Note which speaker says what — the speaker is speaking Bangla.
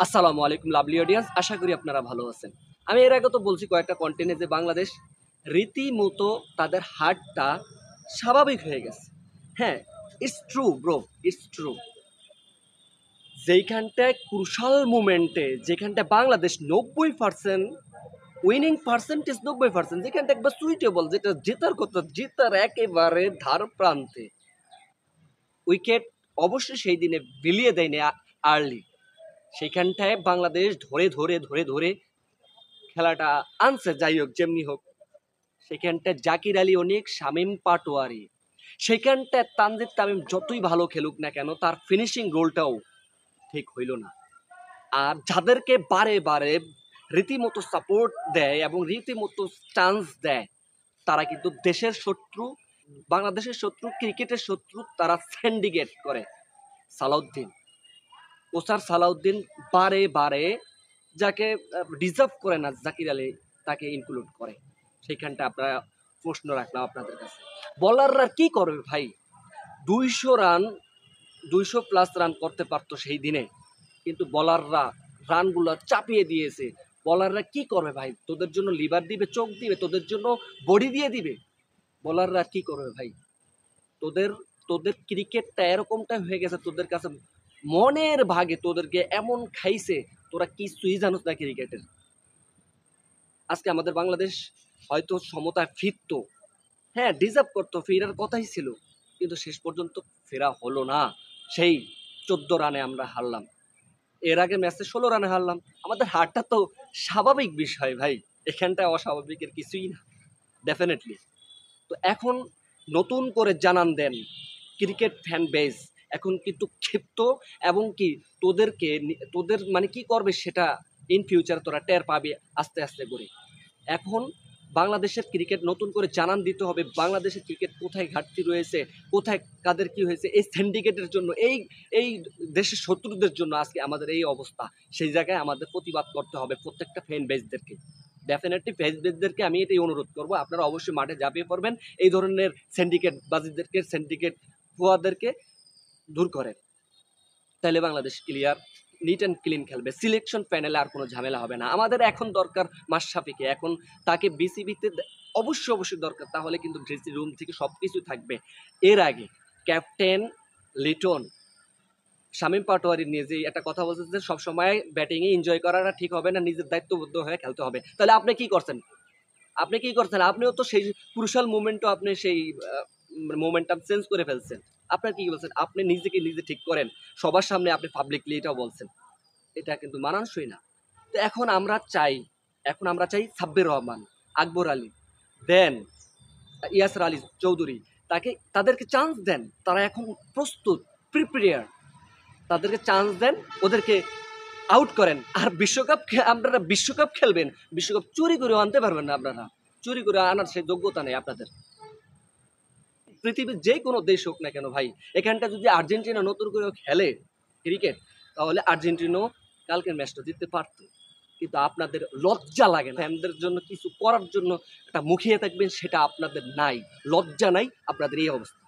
Speaker 1: আসসালামু আলাইকুম লাভলি অডিয়েন্স, আশা করি আপনারা ভালো আছেন। আমি এর আগে তো বলছি কয়েকটা কন্টেন্টে যে বাংলাদেশ রীতিমতো তাদের হারটা স্বাভাবিক হয়ে গেছে। হ্যাঁ, it's true bro, it's true. যেইখানটায় ক্রুশাল মুমেন্টে, যেখানটা বাংলাদেশ 90% উইনিং পার্সেন্টেজ 90%, যেখানটা একবার সুইটেবল, যেটা জেতার কথা, জেতার একেবারে ধার প্রান্তে, উইকেট অবশ্যই সেই দিনে বিলিয়ে দেয়নি আর্লি। সেইখানটায় বাংলাদেশ ধরে ধরে ধরে ধরে খেলাটা আনছে। যাই হোক, যেমনি হোক, সেখানটায় জাকির আলী অনেক, শামীম পাটোয়ারি, সেখানটায় তানজিদ তামিম যতই ভালো খেলুক না কেন, তার ফিনিশিং রোলটাও ঠিক হইল না। আর যাদেরকে বারে বারে রীতিমতো সাপোর্ট দেয় এবং রীতিমতো চান্স দেয়, তারা কিন্তু দেশের শত্রু, বাংলাদেশের শত্রু, ক্রিকেটের শত্রু। তারা সিন্ডিকেট করে। সালাউদ্দিন, ওসার সালাউদ্দিন বারে বারে যাকে ডিজার্ভ করে না জাকির আলী, তাকে ইনক্লুড করে। সেইখানটা আপনারা প্রশ্ন রাখলাম আপনাদের কাছে, বলাররা কি করবে ভাই? 200 রান, 200+ রান করতে পারতো সেই দিনে, কিন্তু বলাররা রানগুলো চাপিয়ে দিয়েছে। বলাররা কি করবে ভাই? তোদের জন্য লিভার দিবে, চোখ দিবে, তোদের জন্য বডি দিয়ে দিবে। বলাররা কি করবে ভাই? তোদের তোদের ক্রিকেটটা এরকমটা হয়ে গেছে, তোদের কাছে মনের ভাগে তোদেরকে এমন খাইছে, তোরা কিছুই জানোস না ক্রিকেটের। আজকে আমাদের বাংলাদেশ হয়তো সমতায় ফিরতো, হ্যাঁ ডিজার্ভ করতো, ফেরার কথাই ছিল, কিন্তু শেষ পর্যন্ত ফেরা হলো না। সেই 14 রানে আমরা হারলাম, এর আগে ম্যাচে 16 রানে হারলাম। আমাদের হারটা তো স্বাভাবিক বিষয় ভাই, এখানটায় অস্বাভাবিকের কিছুই না, ডেফিনেটলি। তো এখন নতুন করে জানান দেন ক্রিকেট ফ্যান বেস এখন কিন্তু ক্ষিপ্ত, এবং কি তোদের মানে কি করবে সেটা ইন ফিউচার তোরা টের পাবে আস্তে আস্তে করে। এখন বাংলাদেশের ক্রিকেট নতুন করে জানান দিতে হবে, বাংলাদেশের ক্রিকেট কোথায় ঘাটতি রয়েছে, কোথায় কাদের কি হয়েছে। এই সিন্ডিকেটের জন্য, এই এই দেশের শত্রুদের জন্য আজকে আমাদের এই অবস্থা। সেই জায়গায় আমাদের প্রতিবাদ করতে হবে প্রত্যেকটা ফ্যান বেসদেরকে। ডেফিনেটলি ফ্যান বেসদেরকে আমি এটাই অনুরোধ করবো, আপনারা অবশ্যই মাঠে ঝাঁপিয়ে পড়বেন, এই ধরনের সিন্ডিকেট বাজিদেরকে, সিন্ডিকেট ভুয়াদেরকে দূর করেন। তাহলে Bangladesh clear, neat and clean খেলবে। সিলেকশন প্যানেলে আর কোনো ঝামেলা হবে না। আমাদের এখন দরকার মাশরাফিকে, এখন তাকে বিসিবিতে অবশ্যই দরকার, তাহলে কিন্তু ড্রেসিং রুম থেকে সব কিছু থাকবে। এর আগে ক্যাপ্টেন লিটন, শামীম পাটোয়ারি নিয়ে যে একটা কথা বলছে যে সবসময় ব্যাটিংয়ে এনজয় করাটা ঠিক হবে না, নিজের দায়িত্ববদ্ধ হয়ে খেলতে হবে। তাহলে আপনি কি করছেন? আপনিও তো সেই ক্রুশাল মোমেন্টও আপনি সেই মোমেন্টাম চেঞ্জ করে ফেলছেন। আপনার কি বলছেন? আপনি নিজেকে নিজে ঠিক করেন, সবার সামনে আপনি পাবলিকলি এটাও বলছেন। এটা কিন্তু মানানসই না। তো এখন আমরা চাই সাব্বির রহমান, আকবর আলী, দেন ইয়াসর আলী চৌধুরী, তাদেরকে চান্স দেন। তারা এখন প্রস্তুত, প্রিপেয়ার। তাদেরকে চান্স দেন, ওদেরকে আউট করেন। আর আপনারা বিশ্বকাপ খেলবেন, বিশ্বকাপ চুরি করে আনতে পারবেন না। আপনারা চুরি করে আনার সেই যোগ্যতা নেই আপনাদের। পৃথিবীর যে কোনো দেশ হোক না কেন ভাই, এখানটা যদি আর্জেন্টিনা নতুন করে খেলে ক্রিকেট, তাহলে আর্জেন্টিনাও কালকের ম্যাচটা জিততে পারতো। কিন্তু আপনাদের লজ্জা লাগে না ফ্যানদের জন্য কিছু করার জন্য, একটা মুখিয়ে থাকবেন, সেটা আপনাদের নাই। লজ্জা নাই, আপনাদের এই অবস্থা।